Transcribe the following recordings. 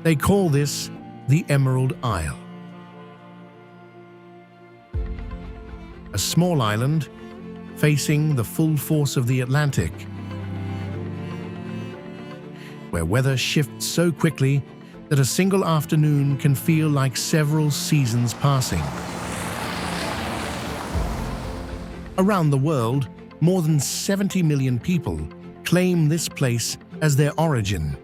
They call this the Emerald Isle. A small island facing the full force of the Atlantic, where weather shifts so quickly that a single afternoon can feel like several seasons passing. Around the world, more than 70 million people claim this place as their origin.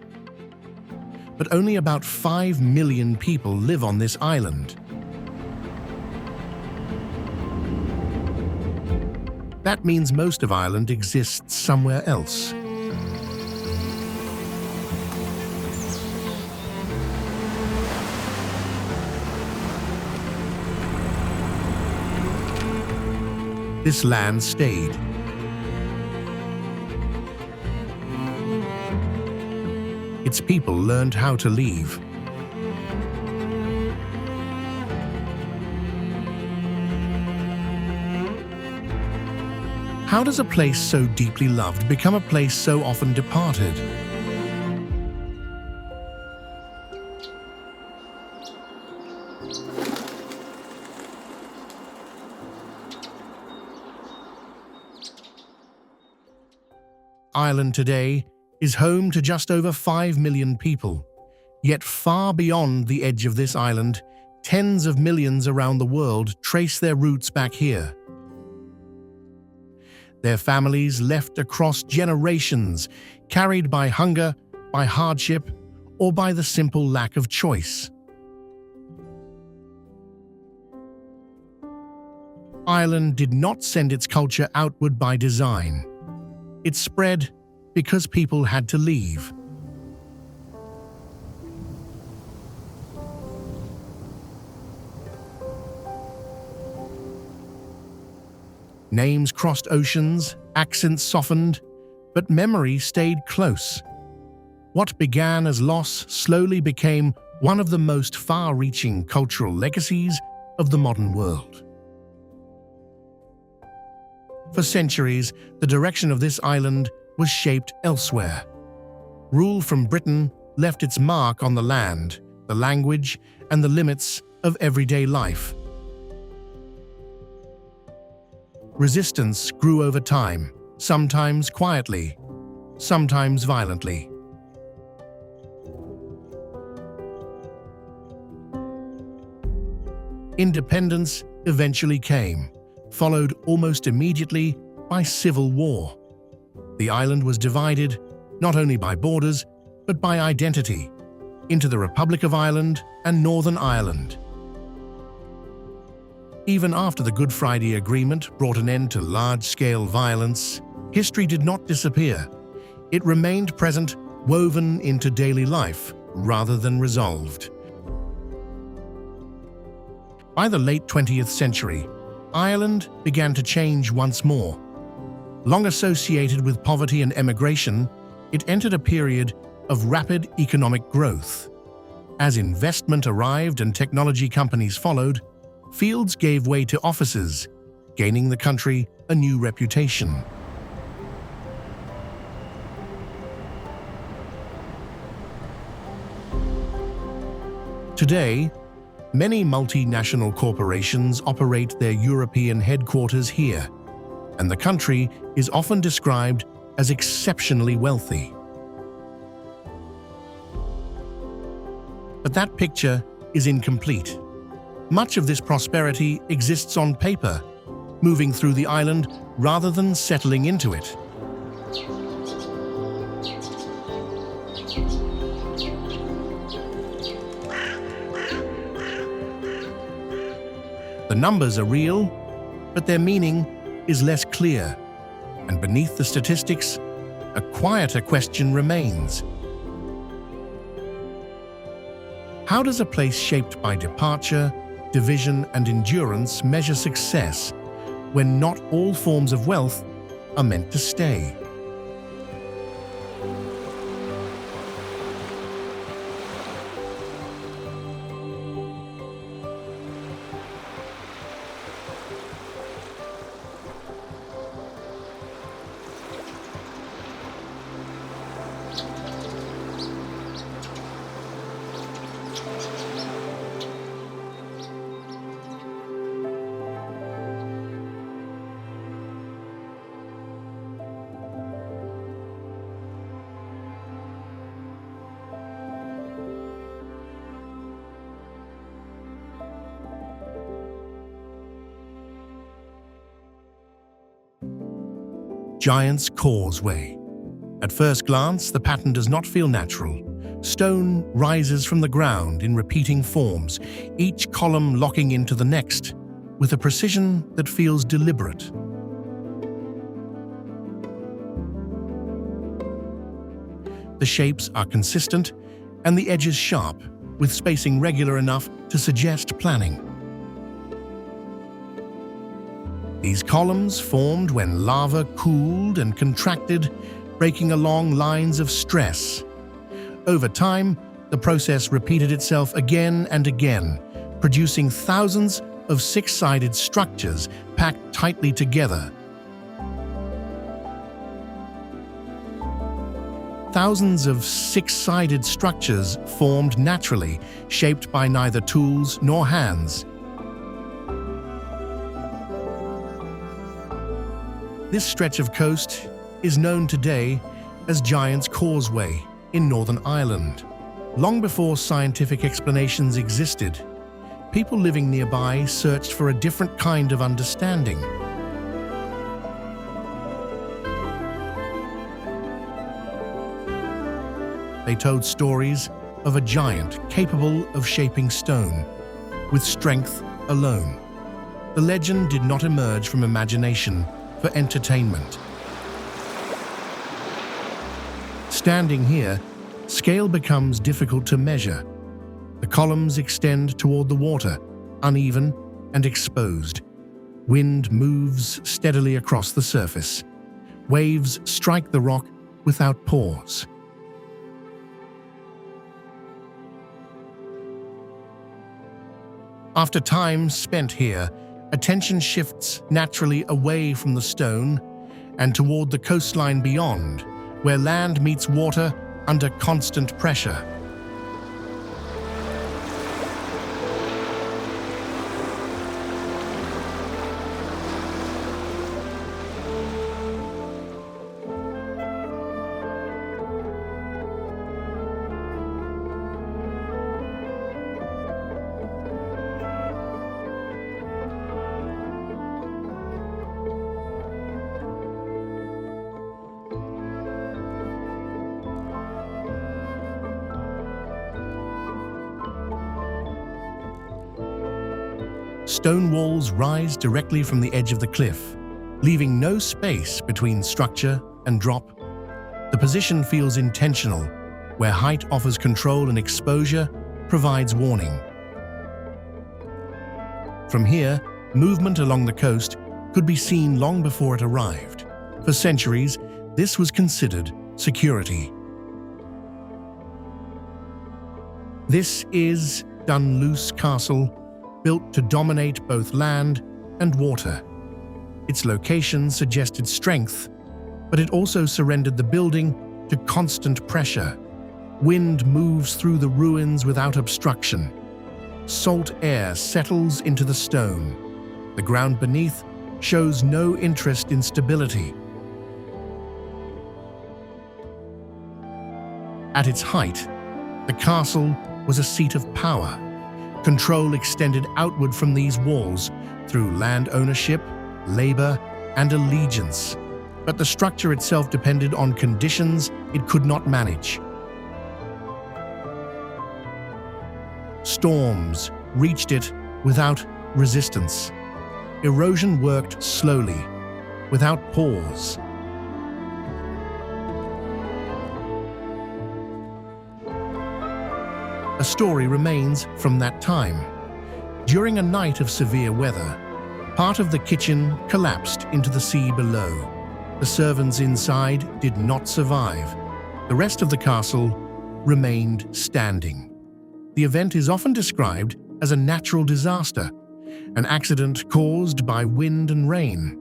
But only about 5 million people live on this island. That means most of Ireland exists somewhere else. This land stayed. Its people learned how to leave. How does a place so deeply loved become a place so often departed? Ireland today is home to just over 5 million people, yet far beyond the edge of this island, tens of millions around the world trace their roots back here. Their families left across generations, carried by hunger, by hardship, or by the simple lack of choice. Ireland did not send its culture outward by design. It spread because people had to leave. Names crossed oceans, accents softened, but memory stayed close. What began as loss slowly became one of the most far-reaching cultural legacies of the modern world. For centuries, the direction of this island was shaped elsewhere. Rule from Britain left its mark on the land, the language, and the limits of everyday life. Resistance grew over time, sometimes quietly, sometimes violently. Independence eventually came, followed almost immediately by civil war. The island was divided not only by borders, but by identity, into the Republic of Ireland and Northern Ireland. Even after the Good Friday Agreement brought an end to large-scale violence, history did not disappear. It remained present, woven into daily life, rather than resolved. By the late 20th century, Ireland began to change once more. Long associated with poverty and emigration, it entered a period of rapid economic growth. As investment arrived and technology companies followed, fields gave way to offices, gaining the country a new reputation. Today, many multinational corporations operate their European headquarters here, and the country is often described as exceptionally wealthy. But that picture is incomplete. Much of this prosperity exists on paper, moving through the island rather than settling into it. The numbers are real, but their meaning is less clear, and beneath the statistics, a quieter question remains. How does a place shaped by departure, division, and endurance measure success when not all forms of wealth are meant to stay? Giant's Causeway. At first glance, the pattern does not feel natural. Stone rises from the ground in repeating forms, each column locking into the next, with a precision that feels deliberate. The shapes are consistent and the edges sharp, with spacing regular enough to suggest planning. These columns formed when lava cooled and contracted, breaking along lines of stress. Over time, the process repeated itself again and again, producing thousands of six-sided structures packed tightly together. Thousands of six-sided structures formed naturally, shaped by neither tools nor hands. This stretch of coast is known today as Giant's Causeway in Northern Ireland. Long before scientific explanations existed, people living nearby searched for a different kind of understanding. They told stories of a giant capable of shaping stone, with strength alone. The legend did not emerge from imagination for entertainment. Standing here, scale becomes difficult to measure. The columns extend toward the water, uneven and exposed. Wind moves steadily across the surface. Waves strike the rock without pause. After time spent here, attention shifts naturally away from the stone and toward the coastline beyond, where land meets water under constant pressure. Stone walls rise directly from the edge of the cliff, leaving no space between structure and drop. The position feels intentional, where height offers control and exposure provides warning. From here, movement along the coast could be seen long before it arrived. For centuries, this was considered security. This is Dunluce Castle, built to dominate both land and water. Its location suggested strength, but it also surrendered the building to constant pressure. Wind moves through the ruins without obstruction. Salt air settles into the stone. The ground beneath shows no interest in stability. At its height, the castle was a seat of power. Control extended outward from these walls through land ownership, labor, and allegiance. But the structure itself depended on conditions it could not manage. Storms reached it without resistance. Erosion worked slowly, without pause. A story remains from that time. During a night of severe weather, part of the kitchen collapsed into the sea below. The servants inside did not survive. The rest of the castle remained standing. The event is often described as a natural disaster, an accident caused by wind and rain.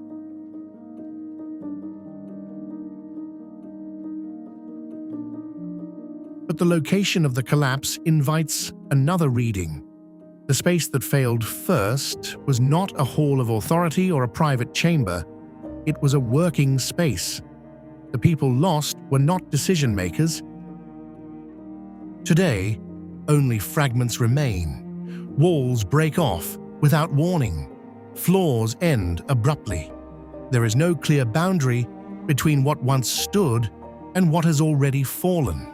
But the location of the collapse invites another reading. The space that failed first was not a hall of authority or a private chamber. It was a working space. The people lost were not decision-makers. Today, only fragments remain. Walls break off without warning. Floors end abruptly. There is no clear boundary between what once stood and what has already fallen.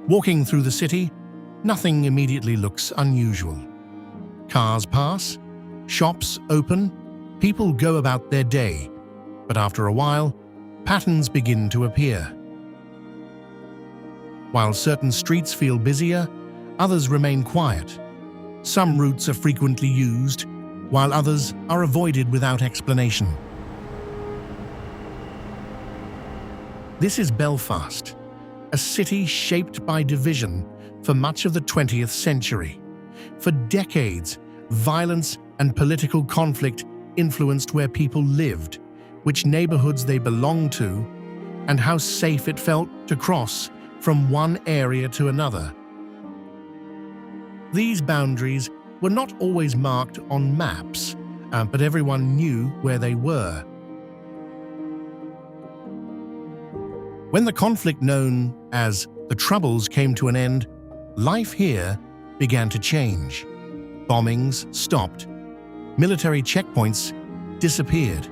Walking through the city, nothing immediately looks unusual. Cars pass, shops open, people go about their day, but after a while, patterns begin to appear. While certain streets feel busier, others remain quiet. Some routes are frequently used, while others are avoided without explanation. This is Belfast, a city shaped by division for much of the 20th century. For decades, violence and political conflict influenced where people lived, which neighborhoods they belonged to, and how safe it felt to cross from one area to another. These boundaries were not always marked on maps, but everyone knew where they were. When the conflict known as the Troubles came to an end, life here began to change. Bombings stopped. Military checkpoints disappeared.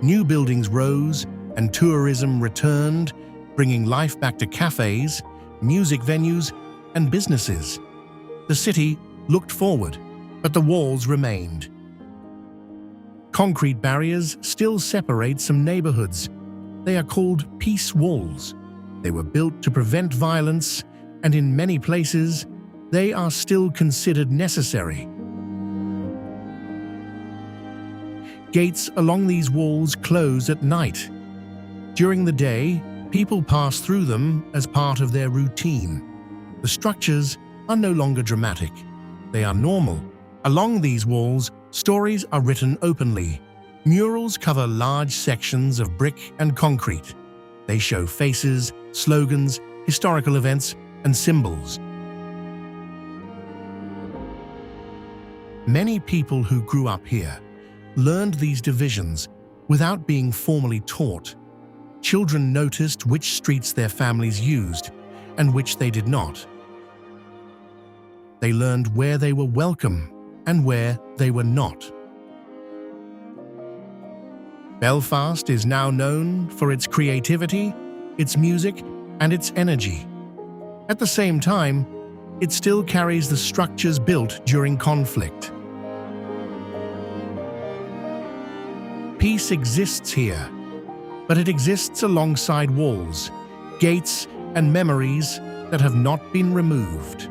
New buildings rose and tourism returned, bringing life back to cafes, music venues, and businesses. The city looked forward, but the walls remained. Concrete barriers still separate some neighborhoods. They are called peace walls. They were built to prevent violence, and in many places, they are still considered necessary. Gates along these walls close at night. During the day, people pass through them as part of their routine. The structures are no longer dramatic. They are normal. Along these walls, stories are written openly. Murals cover large sections of brick and concrete. They show faces, slogans, historical events, and symbols. Many people who grew up here learned these divisions without being formally taught. Children noticed which streets their families used and which they did not. They learned where they were welcome and where they were not. Belfast is now known for its creativity, its music, and its energy. At the same time, it still carries the structures built during conflict. Peace exists here, but it exists alongside walls, gates, and memories that have not been removed.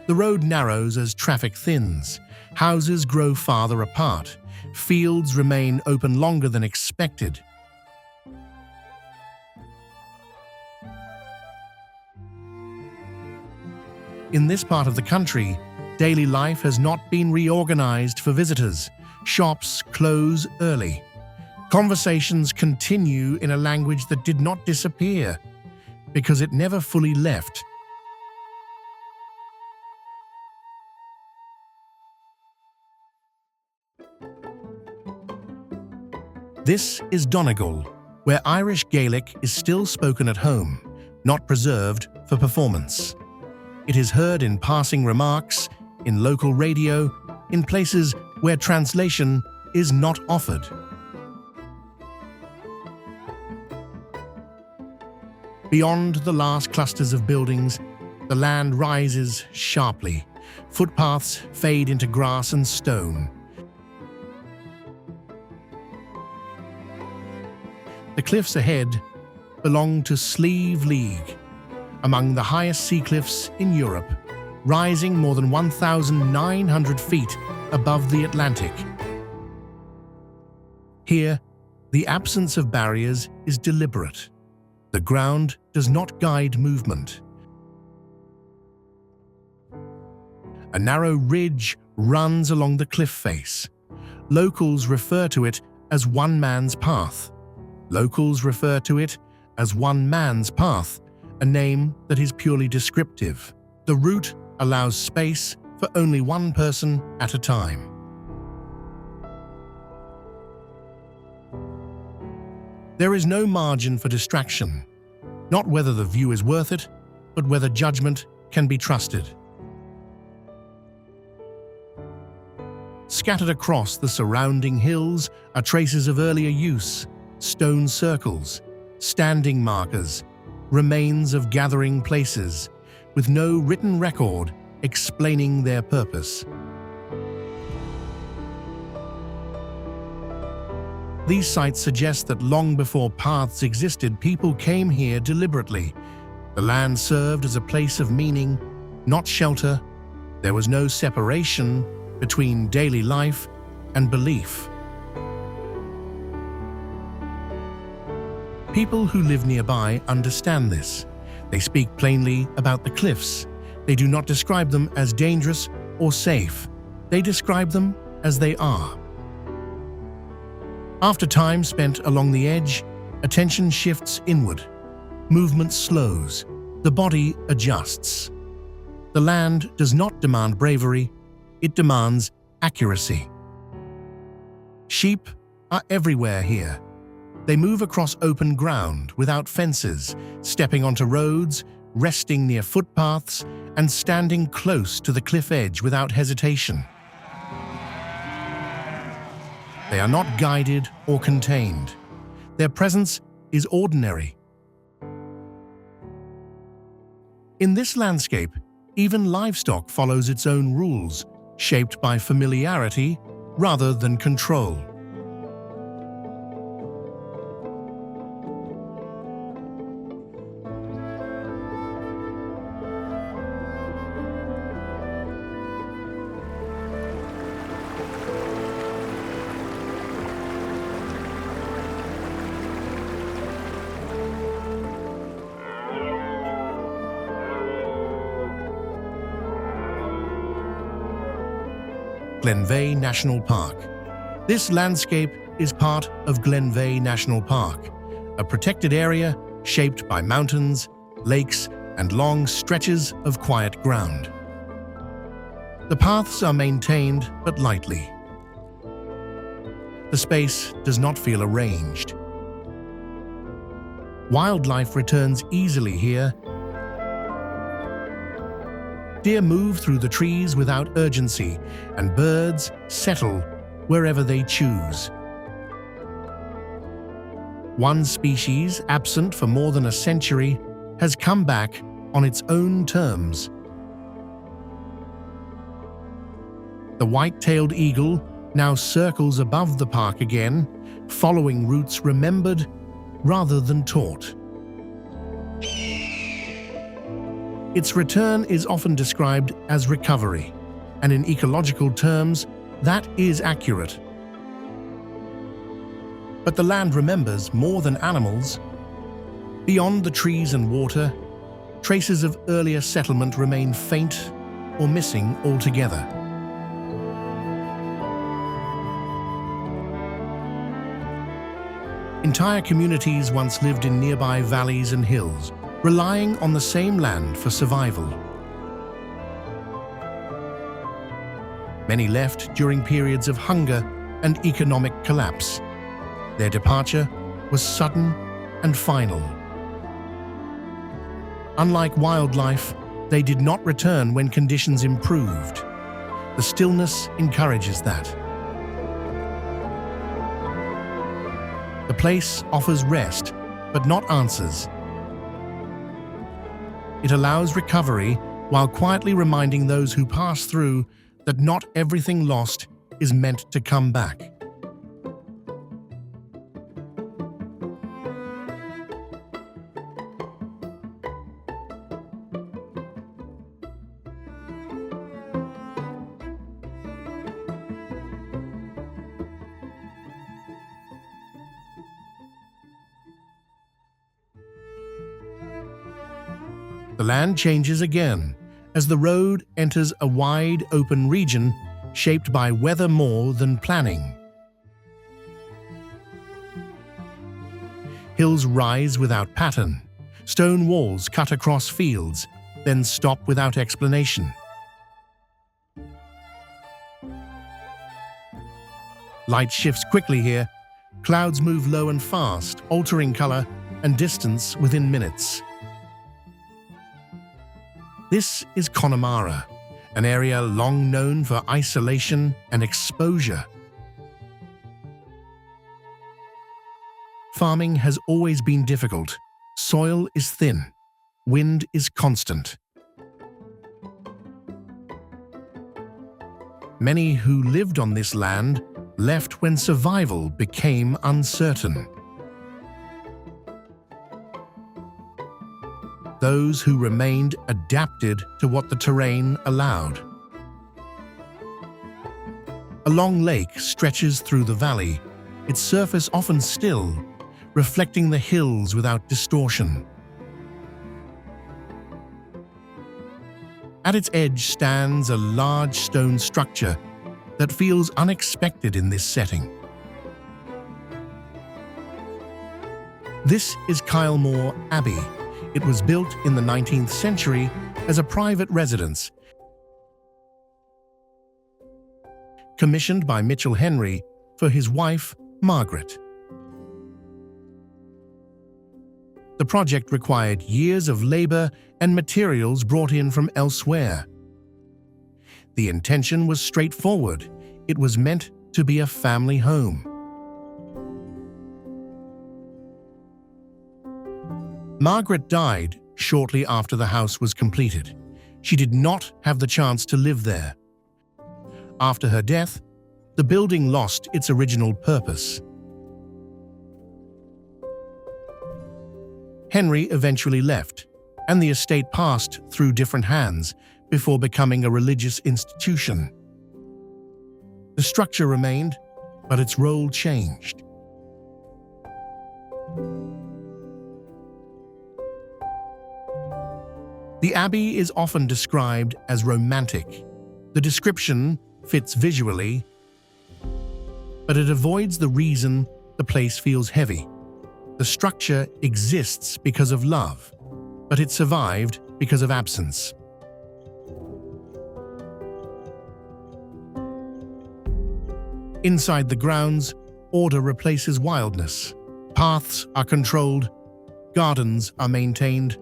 The road narrows as traffic thins, houses grow farther apart, fields remain open longer than expected. In this part of the country, daily life has not been reorganized for visitors. Shops close early. Conversations continue in a language that did not disappear, because it never fully left. This is Donegal, where Irish Gaelic is still spoken at home, not preserved for performance. It is heard in passing remarks, in local radio, in places where translation is not offered. Beyond the last clusters of buildings, the land rises sharply, Footpaths fade into grass and stone. The cliffs ahead belong to Slieve League, among the highest sea cliffs in Europe, rising more than 1,900 feet above the Atlantic. Here, the absence of barriers is deliberate. The ground does not guide movement. A narrow ridge runs along the cliff face. Locals refer to it as one man's path. Locals refer to it as one man's path, a name that is purely descriptive. The route allows space for only one person at a time. There is no margin for distraction, not whether the view is worth it, but whether judgment can be trusted. Scattered across the surrounding hills are traces of earlier use, stone circles, standing markers, remains of gathering places, with no written record explaining their purpose. These sites suggest that long before paths existed, people came here deliberately. The land served as a place of meaning, not shelter. There was no separation between daily life and belief. People who live nearby understand this. They speak plainly about the cliffs. They do not describe them as dangerous or safe. They describe them as they are. After time spent along the edge, attention shifts inward. Movement slows. The body adjusts. The land does not demand bravery, it demands accuracy. Sheep are everywhere here. They move across open ground without fences, stepping onto roads, resting near footpaths, and standing close to the cliff edge without hesitation. They are not guided or contained. Their presence is ordinary. In this landscape, even livestock follows its own rules, shaped by familiarity rather than control. Glenveagh National Park. This landscape is part of Glenveagh National Park, a protected area shaped by mountains, lakes, and long stretches of quiet ground. The paths are maintained but lightly. The space does not feel arranged. Wildlife returns easily here. Deer move through the trees without urgency, and birds settle wherever they choose. One species, absent for more than a century, has come back on its own terms. The white-tailed eagle now circles above the park again, following routes remembered rather than taught. Its return is often described as recovery, and in ecological terms, that is accurate. But the land remembers more than animals. Beyond the trees and water, traces of earlier settlement remain faint or missing altogether. Entire communities once lived in nearby valleys and hills, relying on the same land for survival. Many left during periods of hunger and economic collapse. Their departure was sudden and final. Unlike wildlife, they did not return when conditions improved. The stillness encourages that. The place offers rest, but not answers. It allows recovery while quietly reminding those who pass through that not everything lost is meant to come back. The land changes again as the road enters a wide open region shaped by weather more than planning. Hills rise without pattern. Stone walls cut across fields, then stop without explanation. Light shifts quickly here. Clouds move low and fast, altering color and distance within minutes. This is Connemara, an area long known for isolation and exposure. Farming has always been difficult. Soil is thin. Wind is constant. Many who lived on this land left when survival became uncertain. Those who remained adapted to what the terrain allowed. A long lake stretches through the valley, its surface often still, reflecting the hills without distortion. At its edge stands a large stone structure that feels unexpected in this setting. This is Kylemore Abbey. It was built in the 19th century as a private residence, commissioned by Mitchell Henry for his wife, Margaret. The project required years of labor and materials brought in from elsewhere. The intention was straightforward. It was meant to be a family home. Margaret died shortly after the house was completed. She did not have the chance to live there. After her death, the building lost its original purpose. Henry eventually left, and the estate passed through different hands before becoming a religious institution. The structure remained, but its role changed. The abbey is often described as romantic. The description fits visually, but it avoids the reason the place feels heavy. The structure exists because of love, but it survived because of absence. Inside the grounds, order replaces wildness. Paths are controlled, gardens are maintained.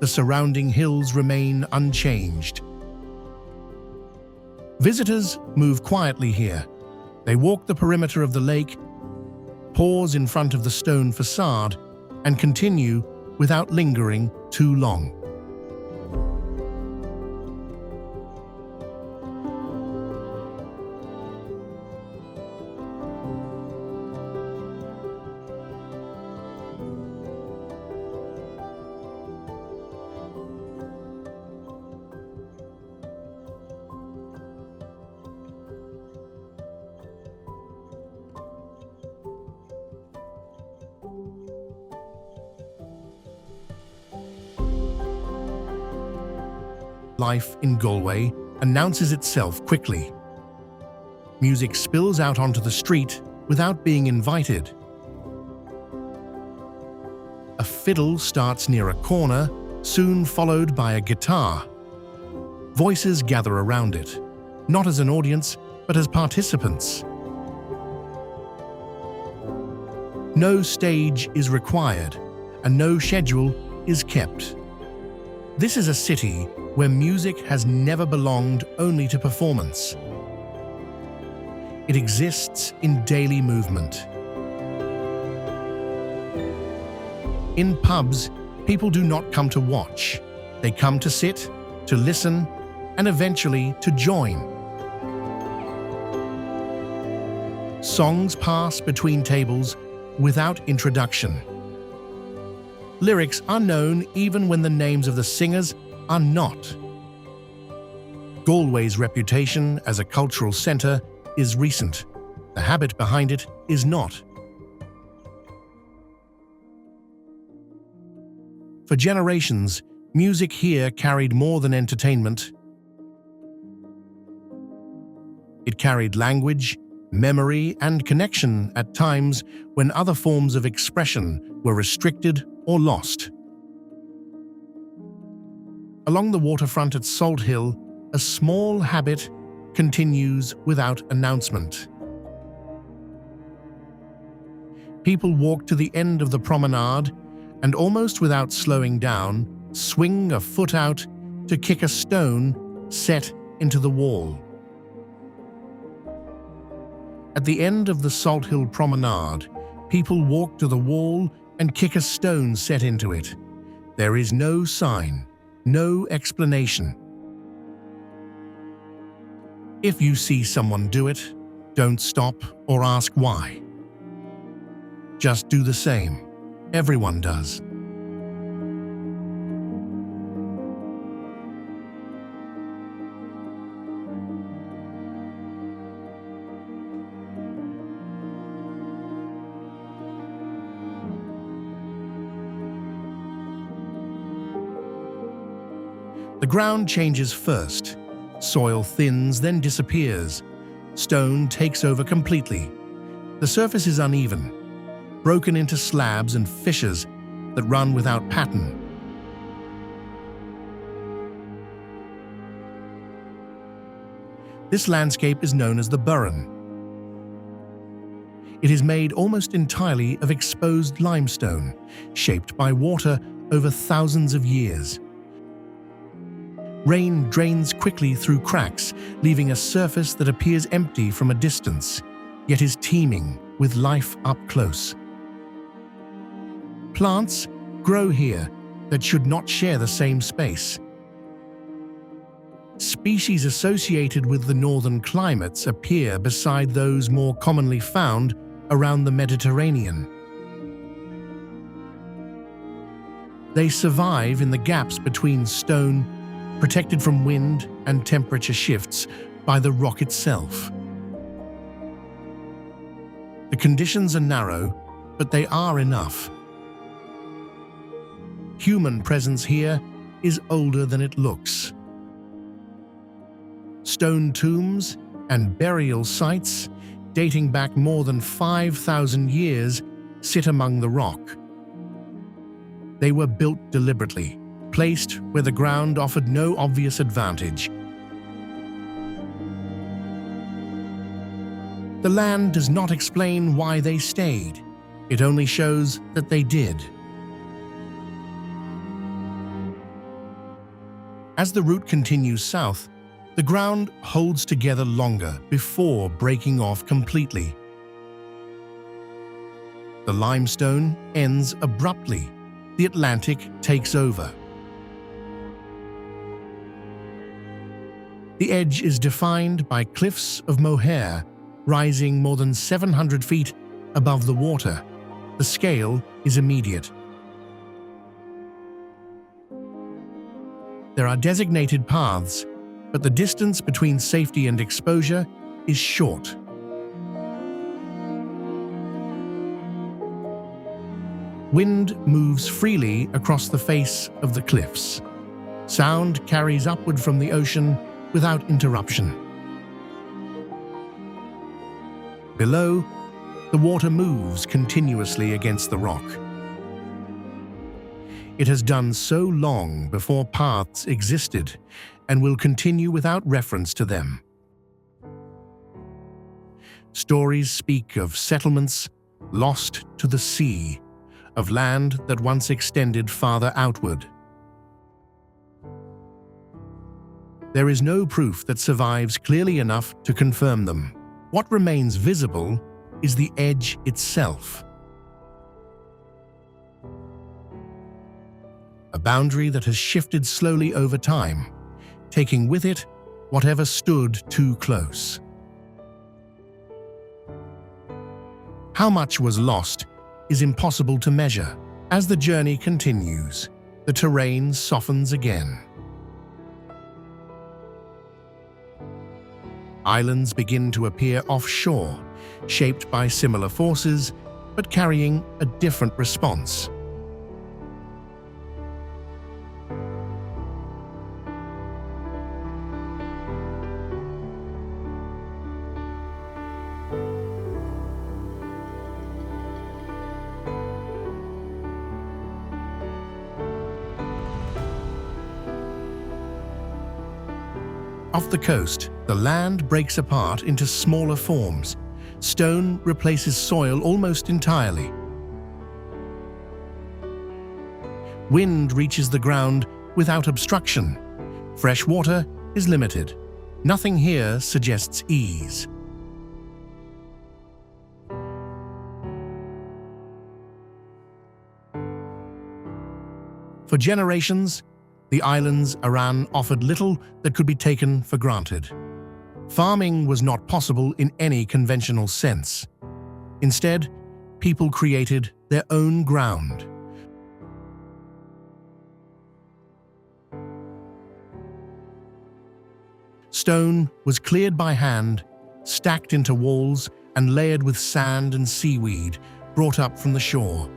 The surrounding hills remain unchanged. Visitors move quietly here. They walk the perimeter of the lake, pause in front of the stone facade, and continue without lingering too long. Life in Galway announces itself quickly. Music spills out onto the street without being invited. A fiddle starts near a corner, soon followed by a guitar. Voices gather around it, not as an audience, but as participants. No stage is required, and no schedule is kept. This is a city where music has never belonged only to performance. It exists in daily movement. In pubs, People do not come to watch. They come to sit, to listen, and eventually to join. Songs pass between tables without introduction. Lyrics are known even when the names of the singers are not. Galway's reputation as a cultural centre is recent. The habit behind it is not. For generations, music here carried more than entertainment. It carried language, memory, and connection at times when other forms of expression were restricted or lost. Along the waterfront at Salt Hill, a small habit continues without announcement. People walk to the end of the promenade and, almost without slowing down, swing a foot out to kick a stone set into the wall. At the end of the Salt Hill promenade, people walk to the wall and kick a stone set into it. There is no sign, no explanation. If you see someone do it, don't stop or ask why. Just do the same. Everyone does. The ground changes first. Soil thins, then disappears. Stone takes over completely. The surface is uneven, broken into slabs and fissures that run without pattern. This landscape is known as the Burren. It is made almost entirely of exposed limestone, shaped by water over thousands of years. Rain drains quickly through cracks, leaving a surface that appears empty from a distance, yet is teeming with life up close. Plants grow here that should not share the same space. Species associated with the northern climates appear beside those more commonly found around the Mediterranean. They survive in the gaps between stone, protected from wind and temperature shifts by the rock itself. The conditions are narrow, but they are enough. Human presence here is older than it looks. Stone tombs and burial sites dating back more than 5,000 years sit among the rock. They were built deliberately, placed where the ground offered no obvious advantage. The land does not explain why they stayed. It only shows that they did. As the route continues south, the ground holds together longer before breaking off completely. The limestone ends abruptly. The Atlantic takes over. The edge is defined by cliffs of mohair rising more than 700 feet above the water. The scale is immediate. There are designated paths, but the distance between safety and exposure is short. Wind moves freely across the face of the cliffs. Sound carries upward from the ocean without interruption. Below, the water moves continuously against the rock. It has done so long before paths existed and will continue without reference to them. Stories speak of settlements lost to the sea, of land that once extended farther outward. There is no proof that survives clearly enough to confirm them. What remains visible is the edge itself. boundary that has shifted slowly over time, taking with it whatever stood too close. How much was lost is impossible to measure. As the journey continues, the terrain softens again. Islands begin to appear offshore, shaped by similar forces, but carrying a different response. Off the coast, the land breaks apart into smaller forms. Stone replaces soil almost entirely. Wind reaches the ground without obstruction. Fresh water is limited. Nothing here suggests ease. For generations, the island's Aran offered little that could be taken for granted. Farming was not possible in any conventional sense. Instead, people created their own ground. Stone was cleared by hand, stacked into walls, and layered with sand and seaweed brought up from the shore.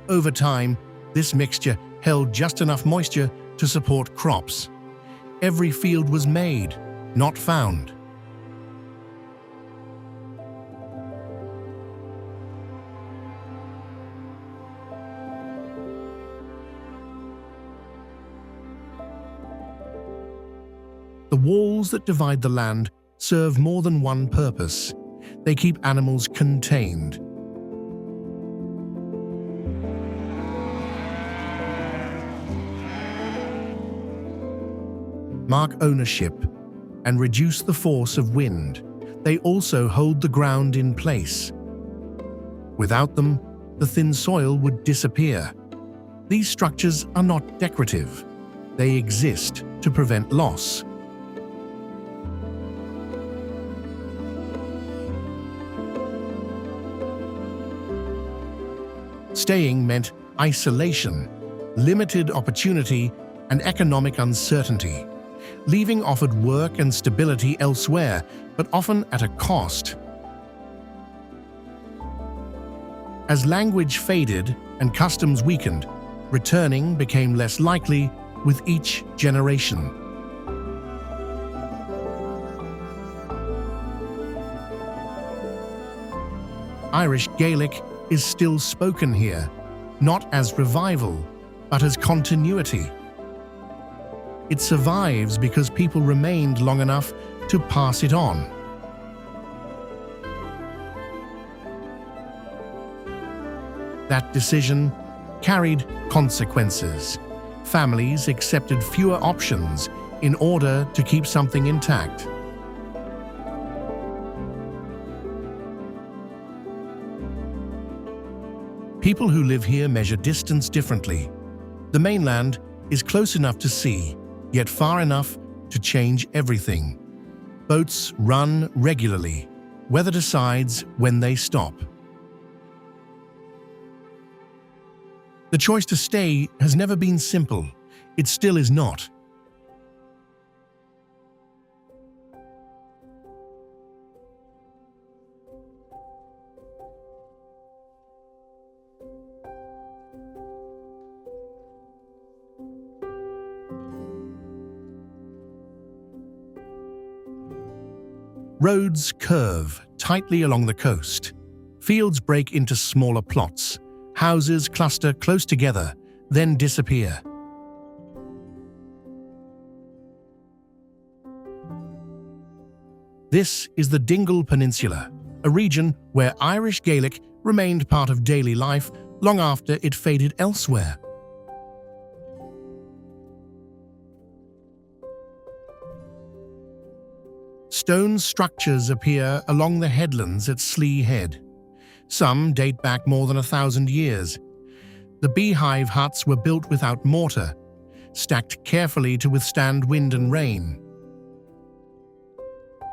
Over time, this mixture held just enough moisture to support crops. Every field was made, not found. The walls that divide the land serve more than one purpose. They keep animals contained. Mark ownership and reduce the force of wind. They also hold the ground in place. Without them, the thin soil would disappear. These structures are not decorative. They exist to prevent loss. Staying meant isolation, limited opportunity, and economic uncertainty. Leaving offered work and stability elsewhere, but often at a cost. As language faded and customs weakened, returning became less likely with each generation. Irish Gaelic is still spoken here, not as revival, but as continuity. It survives because people remained long enough to pass it on. That decision carried consequences. Families accepted fewer options in order to keep something intact. People who live here measure distance differently. The mainland is close enough to see, yet far enough to change everything. Boats run regularly. Weather decides when they stop. The choice to stay has never been simple. It still is not. Roads curve tightly along the coast. Fields break into smaller plots. Houses cluster close together, then disappear. This is the Dingle Peninsula, a region where Irish Gaelic remained part of daily life long after it faded elsewhere. Stone structures appear along the headlands at Slieve. Some date back more than 1,000 years. The beehive huts were built without mortar, stacked carefully to withstand wind and rain.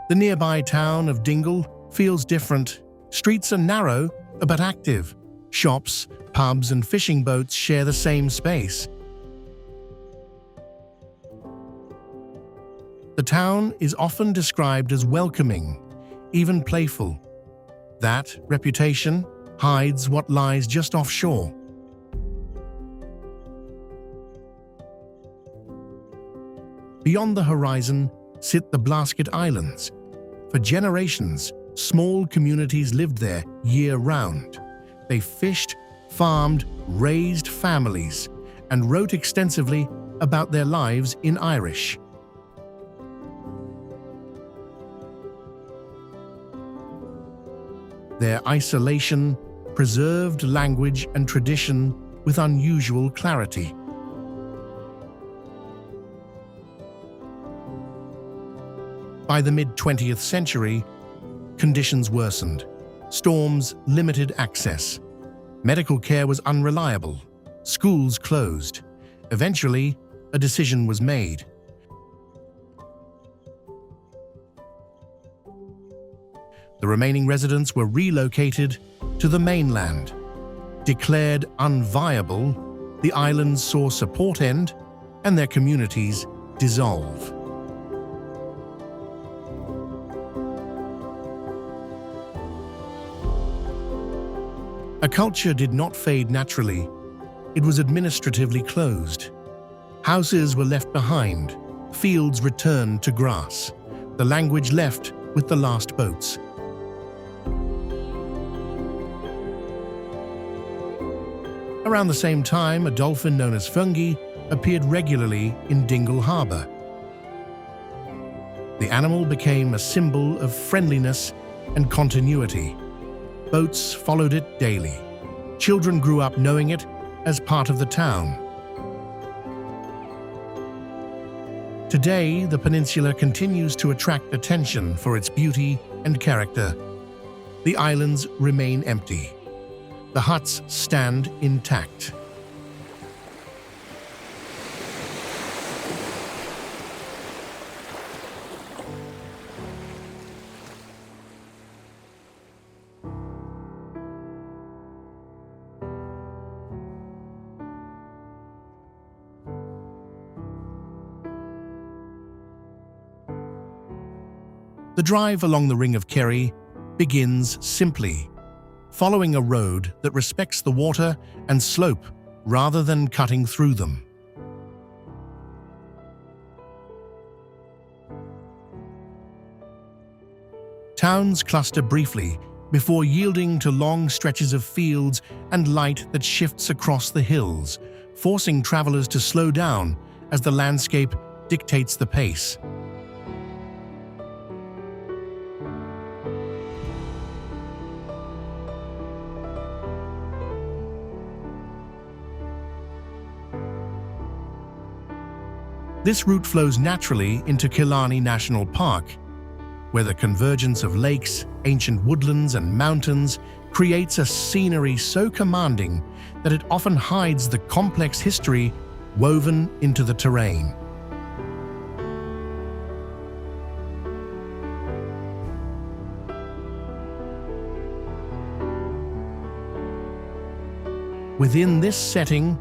The nearby town of Dingle feels different. Streets are narrow but active. Shops, pubs, and fishing boats share the same space. The town is often described as welcoming, even playful. That reputation hides what lies just offshore. Beyond the horizon sit the Blasket Islands. For generations, small communities lived there year-round. They fished, farmed, raised families, and wrote extensively about their lives in Irish. Their isolation preserved language and tradition with unusual clarity. By the mid-20th century, conditions worsened. Storms limited access. Medical care was unreliable. Schools closed. Eventually, a decision was made. The remaining residents were relocated to the mainland. Declared unviable, the islands saw support end and their communities dissolve. A culture did not fade naturally. It was administratively closed. Houses were left behind. Fields returned to grass. The language left with the last boats. Around the same time, a dolphin known as fungi appeared regularly in Dingle harbour. The animal became a symbol of friendliness and continuity. Boats followed it daily. Children grew up knowing it as part of the town. Today, the peninsula continues to attract attention for its beauty and character. The islands remain empty. The huts stand intact. The drive along the Ring of Kerry begins simply, following a road that respects the water and slope rather than cutting through them. Towns cluster briefly before yielding to long stretches of fields and light that shifts across the hills, forcing travelers to slow down as the landscape dictates the pace. This route flows naturally into Killarney National Park, where the convergence of lakes, ancient woodlands, and mountains creates a scenery so commanding that it often hides the complex history woven into the terrain. Within this setting,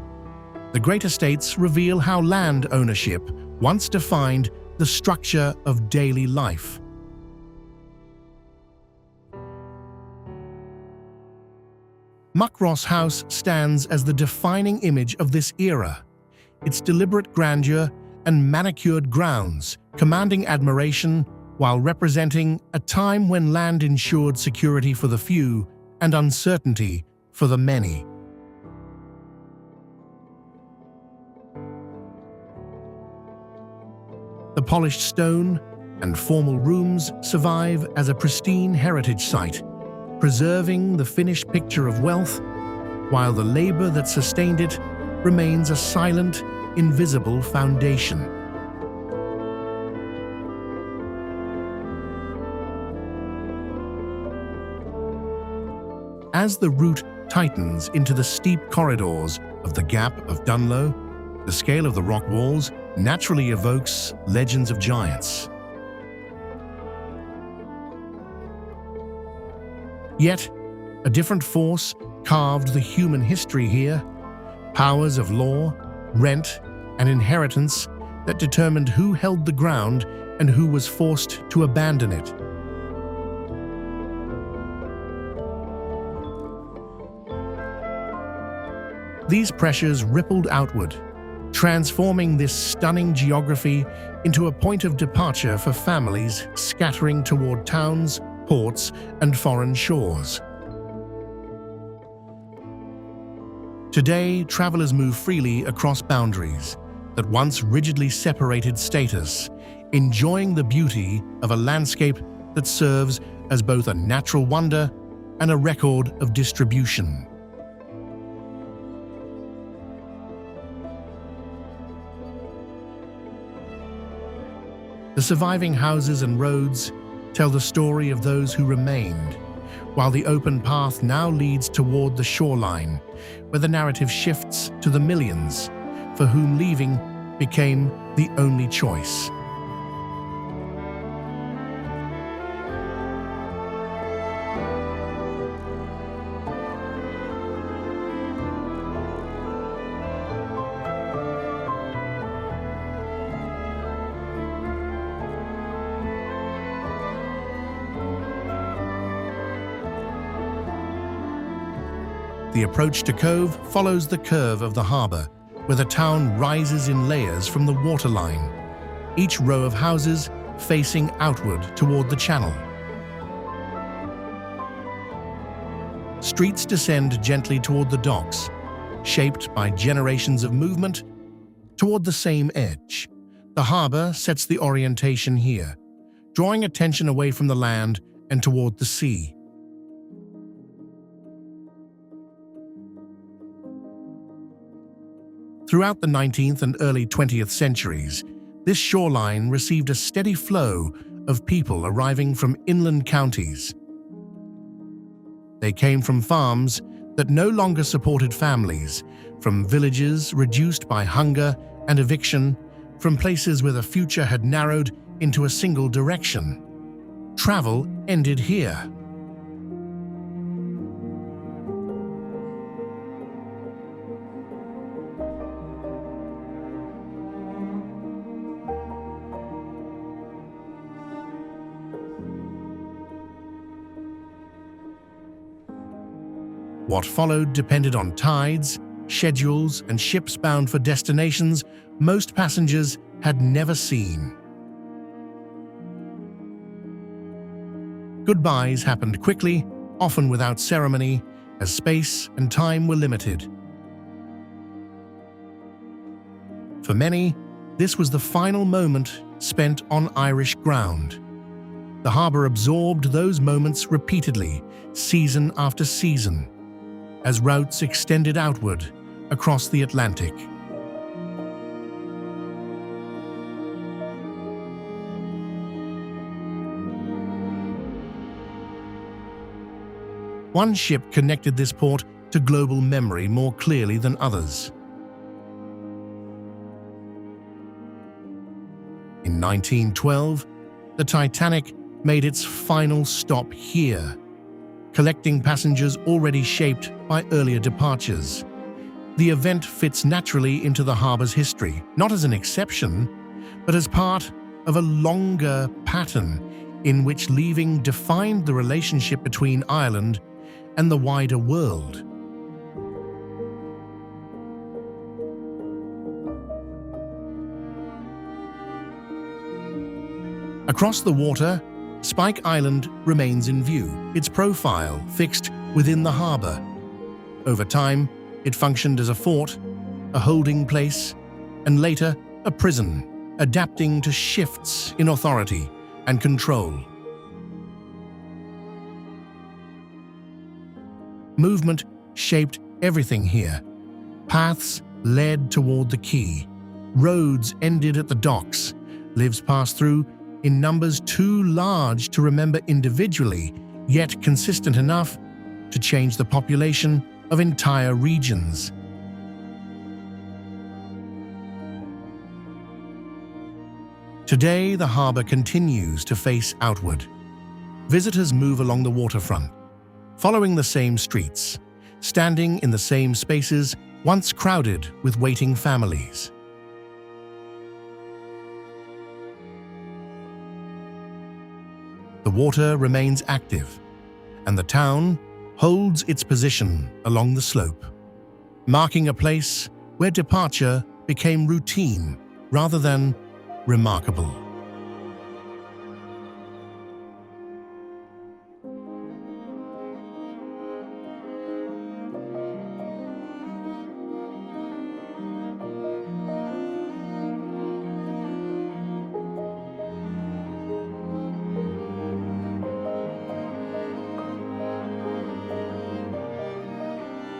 the Great Estates reveal how land ownership once defined the structure of daily life. Muckross House stands as the defining image of this era, its deliberate grandeur and manicured grounds commanding admiration while representing a time when land ensured security for the few and uncertainty for the many. The polished stone and formal rooms survive as a pristine heritage site, preserving the finished picture of wealth, while the labor that sustained it remains a silent, invisible foundation. As the route tightens into the steep corridors of the Gap of Dunluce, the scale of the rock walls naturally evokes legends of giants. Yet, a different force carved the human history here, powers of law, rent, and inheritance that determined who held the ground and who was forced to abandon it. These pressures rippled outward, transforming this stunning geography into a point of departure for families scattering toward towns, ports, and foreign shores. Today, travelers move freely across boundaries that once rigidly separated status, enjoying the beauty of a landscape that serves as both a natural wonder and a record of distribution. The surviving houses and roads tell the story of those who remained, while the open path now leads toward the shoreline, where the narrative shifts to the millions for whom leaving became the only choice. The approach to Cobh follows the curve of the harbour, where the town rises in layers from the waterline, each row of houses facing outward toward the channel. Streets descend gently toward the docks, shaped by generations of movement toward the same edge. The harbour sets the orientation here, drawing attention away from the land and toward the sea. Throughout the 19th and early 20th centuries, this shoreline received a steady flow of people arriving from inland counties. They came from farms that no longer supported families, from villages reduced by hunger and eviction, from places where the future had narrowed into a single direction. Travel ended here. What followed depended on tides, schedules, and ships bound for destinations most passengers had never seen. Goodbyes happened quickly, often without ceremony, as space and time were limited. For many, this was the final moment spent on Irish ground. The harbour absorbed those moments repeatedly, season after season, as routes extended outward across the Atlantic. One ship connected this port to global memory more clearly than others. In 1912, the Titanic made its final stop here, collecting passengers already shaped by earlier departures. The event fits naturally into the harbour's history, not as an exception, but as part of a longer pattern in which leaving defined the relationship between Ireland and the wider world. Across the water, Spike Island remains in view, its profile fixed within the harbour. Over time, it functioned as a fort, a holding place, and later a prison, adapting to shifts in authority and control. Movement shaped everything here. Paths led toward the quay. Roads ended at the docks. Lives passed through in numbers too large to remember individually, yet consistent enough to change the population of entire regions. Today, the harbour continues to face outward. Visitors move along the waterfront, following the same streets, standing in the same spaces once crowded with waiting families. The water remains active, and the town holds its position along the slope, marking a place where departure became routine rather than remarkable.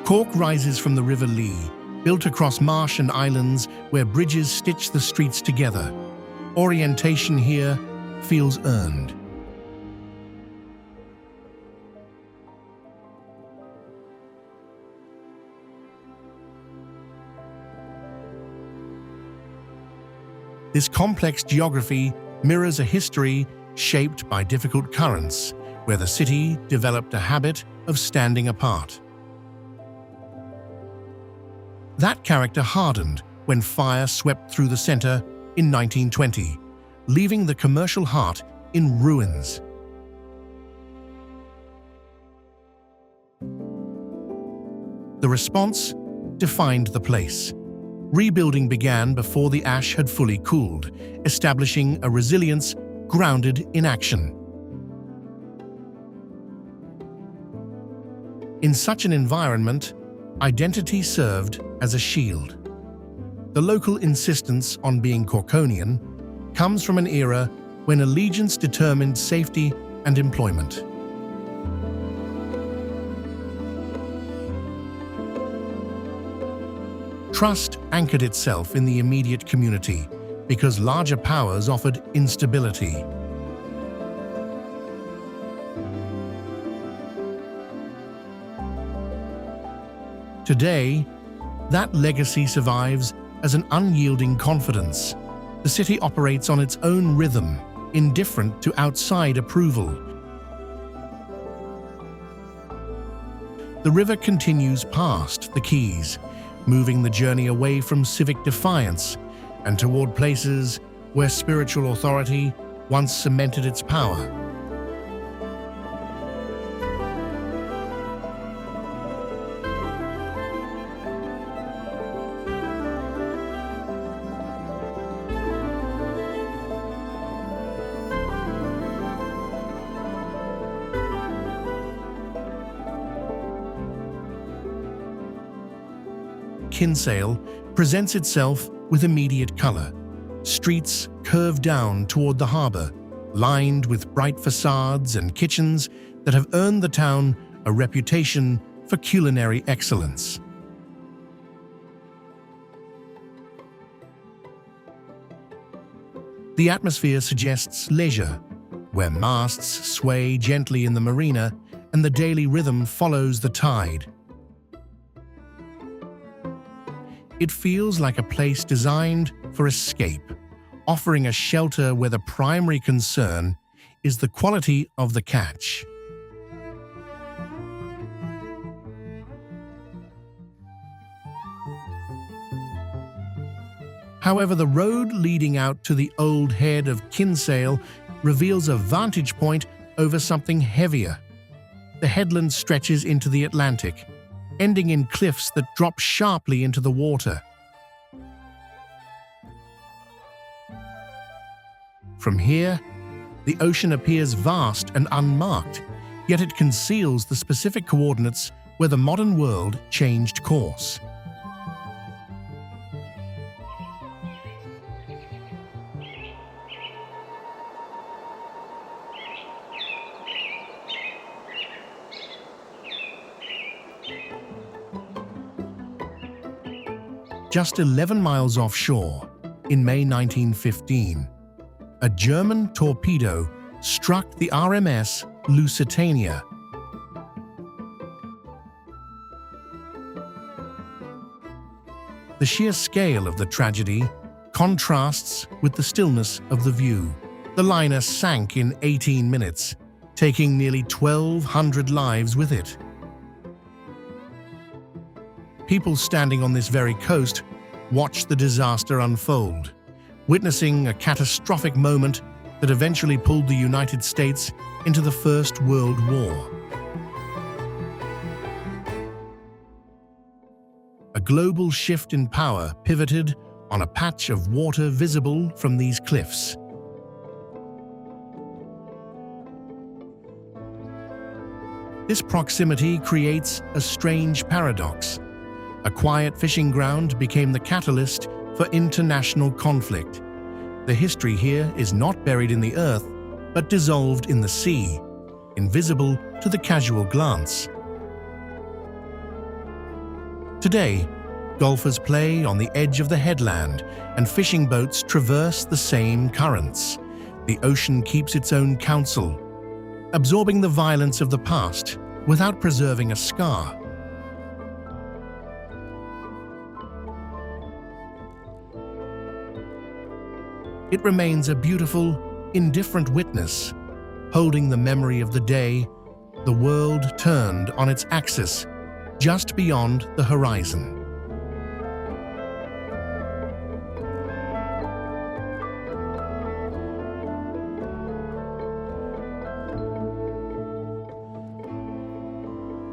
Cork rises from the River Lee, built across marsh and islands where bridges stitch the streets together. Orientation here feels earned. This complex geography mirrors a history shaped by difficult currents, where the city developed a habit of standing apart. That character hardened when fire swept through the centre in 1920, leaving the commercial heart in ruins. The response defined the place. Rebuilding began before the ash had fully cooled, establishing a resilience grounded in action. In such an environment, identity served as a shield. The local insistence on being Corkonian comes from an era when allegiance determined safety and employment. Trust anchored itself in the immediate community because larger powers offered instability. Today, that legacy survives as an unyielding confidence. The city operates on its own rhythm, indifferent to outside approval. The river continues past the quays, moving the journey away from civic defiance and toward places where spiritual authority once cemented its power. Kinsale presents itself with immediate colour. Streets curve down toward the harbour, lined with bright facades and kitchens that have earned the town a reputation for culinary excellence. The atmosphere suggests leisure, where masts sway gently in the marina and the daily rhythm follows the tide. It feels like a place designed for escape, offering a shelter where the primary concern is the quality of the catch. However, the road leading out to the old head of Kinsale reveals a vantage point over something heavier. The headland stretches into the Atlantic, ending in cliffs that drop sharply into the water. From here, the ocean appears vast and unmarked, yet it conceals the specific coordinates where the modern world changed course. Just 11 miles offshore, in May 1915, a German torpedo struck the RMS Lusitania. The sheer scale of the tragedy contrasts with the stillness of the view. The liner sank in 18 minutes, taking nearly 1,200 lives with it. People standing on this very coast watched the disaster unfold, witnessing a catastrophic moment that eventually pulled the United States into the First World War. A global shift in power pivoted on a patch of water visible from these cliffs. This proximity creates a strange paradox. A quiet fishing ground became the catalyst for international conflict. The history here is not buried in the earth, but dissolved in the sea, invisible to the casual glance. Today, golfers play on the edge of the headland, and fishing boats traverse the same currents. The ocean keeps its own counsel, absorbing the violence of the past without preserving a scar. It remains a beautiful, indifferent witness, holding the memory of the day the world turned on its axis just beyond the horizon.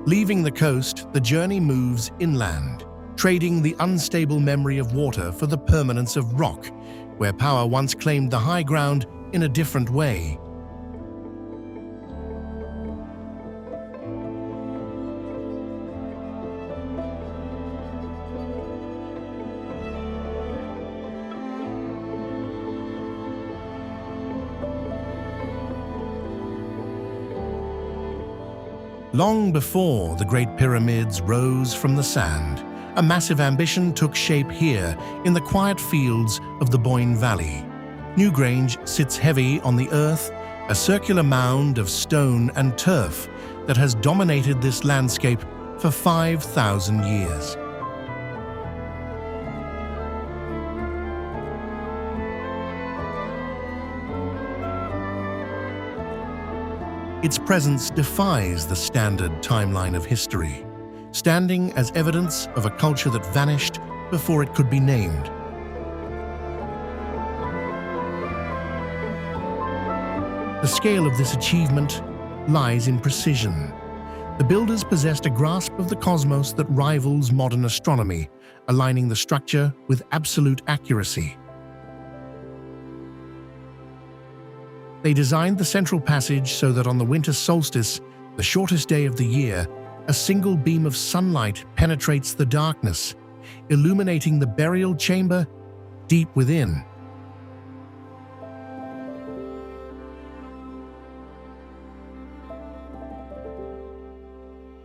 Leaving the coast, the journey moves inland, trading the unstable memory of water for the permanence of rock, where power once claimed the high ground in a different way. Long before the Great Pyramids rose from the sand, a massive ambition took shape here in the quiet fields of the Boyne Valley. Newgrange sits heavy on the earth, a circular mound of stone and turf that has dominated this landscape for 5,000 years. Its presence defies the standard timeline of history, standing as evidence of a culture that vanished before it could be named. The scale of this achievement lies in precision. The builders possessed a grasp of the cosmos that rivals modern astronomy, aligning the structure with absolute accuracy. They designed the central passage so that on the winter solstice, the shortest day of the year, a single beam of sunlight penetrates the darkness, illuminating the burial chamber deep within.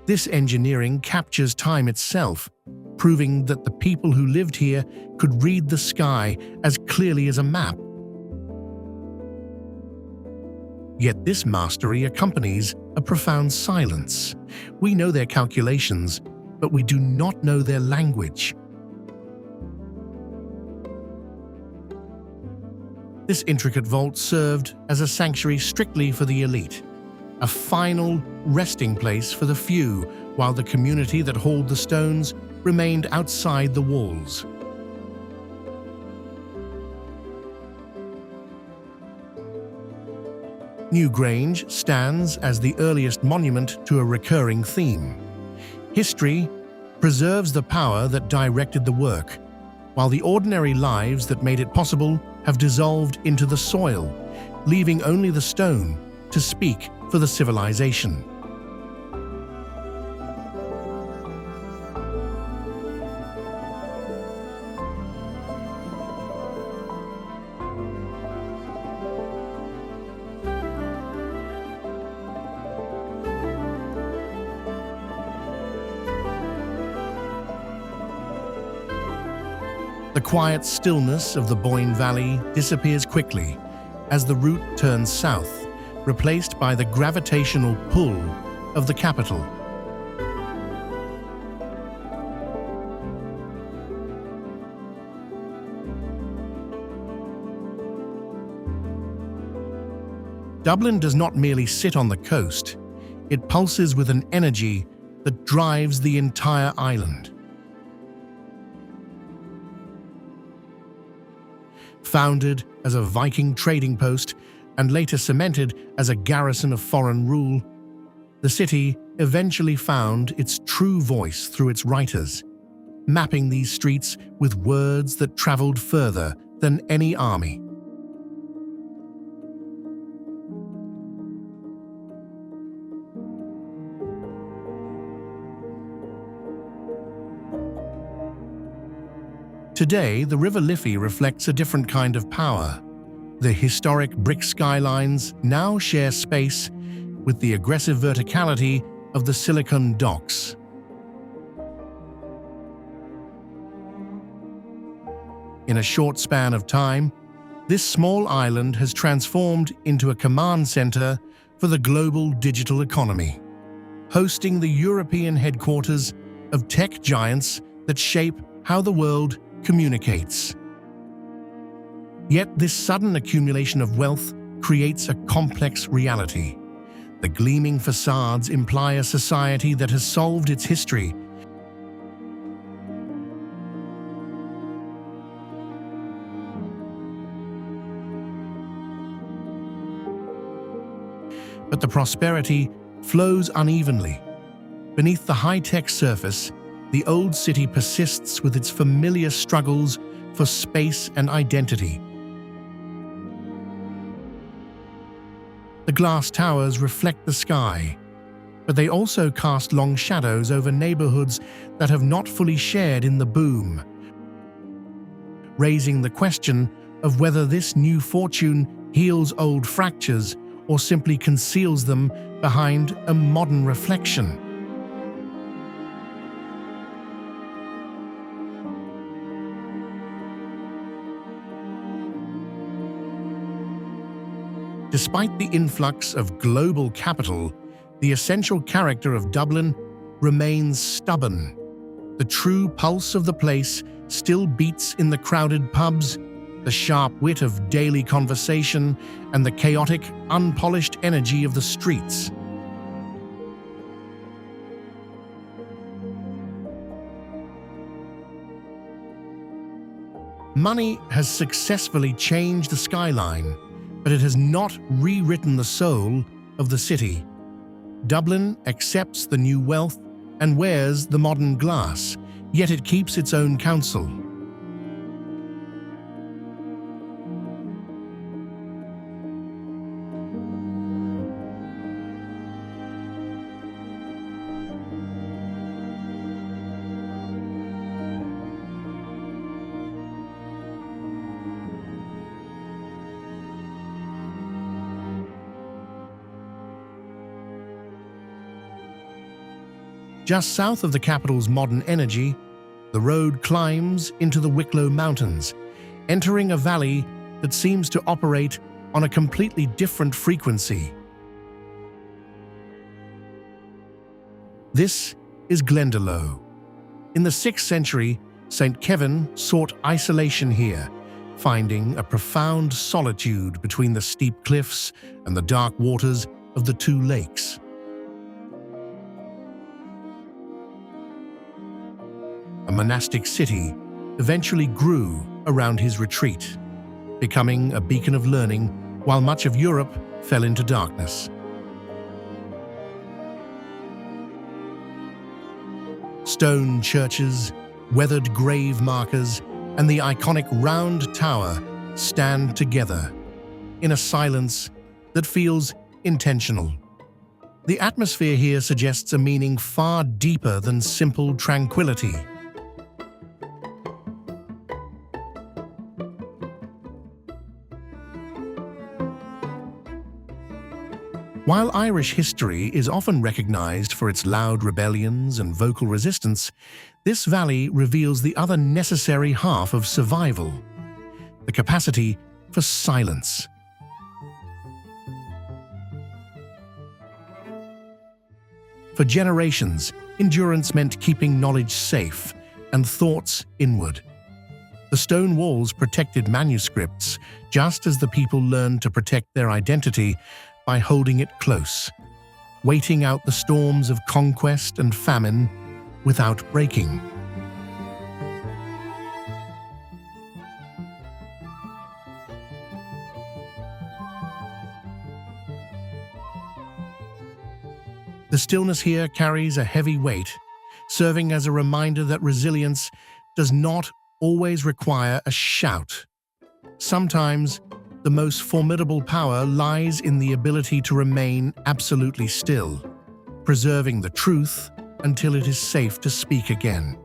This engineering captures time itself, proving that the people who lived here could read the sky as clearly as a map. Yet this mastery accompanies a profound silence. We know their calculations, but we do not know their language. This intricate vault served as a sanctuary strictly for the elite, a final resting place for the few, while the community that hauled the stones remained outside the walls. Newgrange stands as the earliest monument to a recurring theme. History preserves the power that directed the work, while the ordinary lives that made it possible have dissolved into the soil, leaving only the stone to speak for the civilization. The quiet stillness of the Boyne Valley disappears quickly as the route turns south, replaced by the gravitational pull of the capital. Dublin does not merely sit on the coast, it pulses with an energy that drives the entire island. Founded as a Viking trading post and later cemented as a garrison of foreign rule, the city eventually found its true voice through its writers, mapping these streets with words that traveled further than any army. Today, the River Liffey reflects a different kind of power. The historic brick skylines now share space with the aggressive verticality of the Silicon docks. In a short span of time, this small island has transformed into a command center for the global digital economy, hosting the European headquarters of tech giants that shape how the world communicates. Yet this sudden accumulation of wealth creates a complex reality. The gleaming facades imply a society that has solved its history, but the prosperity flows unevenly. Beneath the high-tech surface, the old city persists with its familiar struggles for space and identity. The glass towers reflect the sky, but they also cast long shadows over neighborhoods that have not fully shared in the boom, raising the question of whether this new fortune heals old fractures or simply conceals them behind a modern reflection. Despite the influx of global capital, the essential character of Dublin remains stubborn. The true pulse of the place still beats in the crowded pubs, the sharp wit of daily conversation, and the chaotic, unpolished energy of the streets. Money has successfully changed the skyline, but it has not rewritten the soul of the city. Dublin accepts the new wealth and wears the modern glass, yet it keeps its own council. Just south of the capital's modern energy, the road climbs into the Wicklow Mountains, entering a valley that seems to operate on a completely different frequency. This is Glendalough. In the 6th century, St. Kevin sought isolation here, finding a profound solitude between the steep cliffs and the dark waters of the two lakes. A monastic city eventually grew around his retreat, becoming a beacon of learning while much of Europe fell into darkness. Stone churches, weathered grave markers, and the iconic round tower stand together in a silence that feels intentional. The atmosphere here suggests a meaning far deeper than simple tranquility. While Irish history is often recognized for its loud rebellions and vocal resistance, this valley reveals the other necessary half of survival: the capacity for silence. For generations, endurance meant keeping knowledge safe and thoughts inward. The stone walls protected manuscripts, just as the people learned to protect their identity by holding it close, waiting out the storms of conquest and famine without breaking. The stillness here carries a heavy weight, serving as a reminder that resilience does not always require a shout. Sometimes, the most formidable power lies in the ability to remain absolutely still, preserving the truth until it is safe to speak again.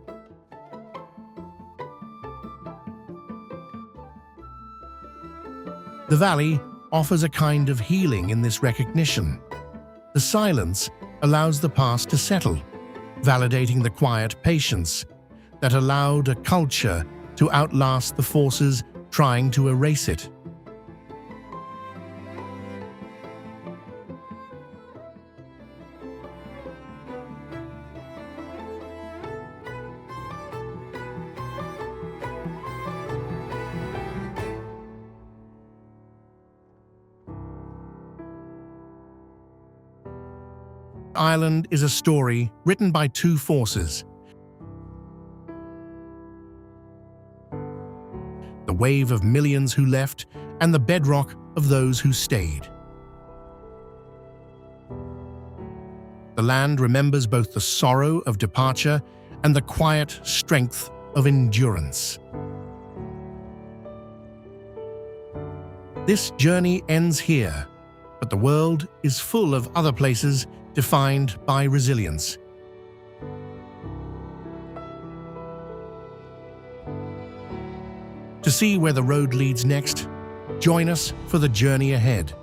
The valley offers a kind of healing in this recognition. The silence allows the past to settle, validating the quiet patience that allowed a culture to outlast the forces trying to erase it. Ireland is a story written by two forces: the wave of millions who left and the bedrock of those who stayed. The land remembers both the sorrow of departure and the quiet strength of endurance. This journey ends here, but the world is full of other places defined by resilience. To see where the road leads next, join us for the journey ahead.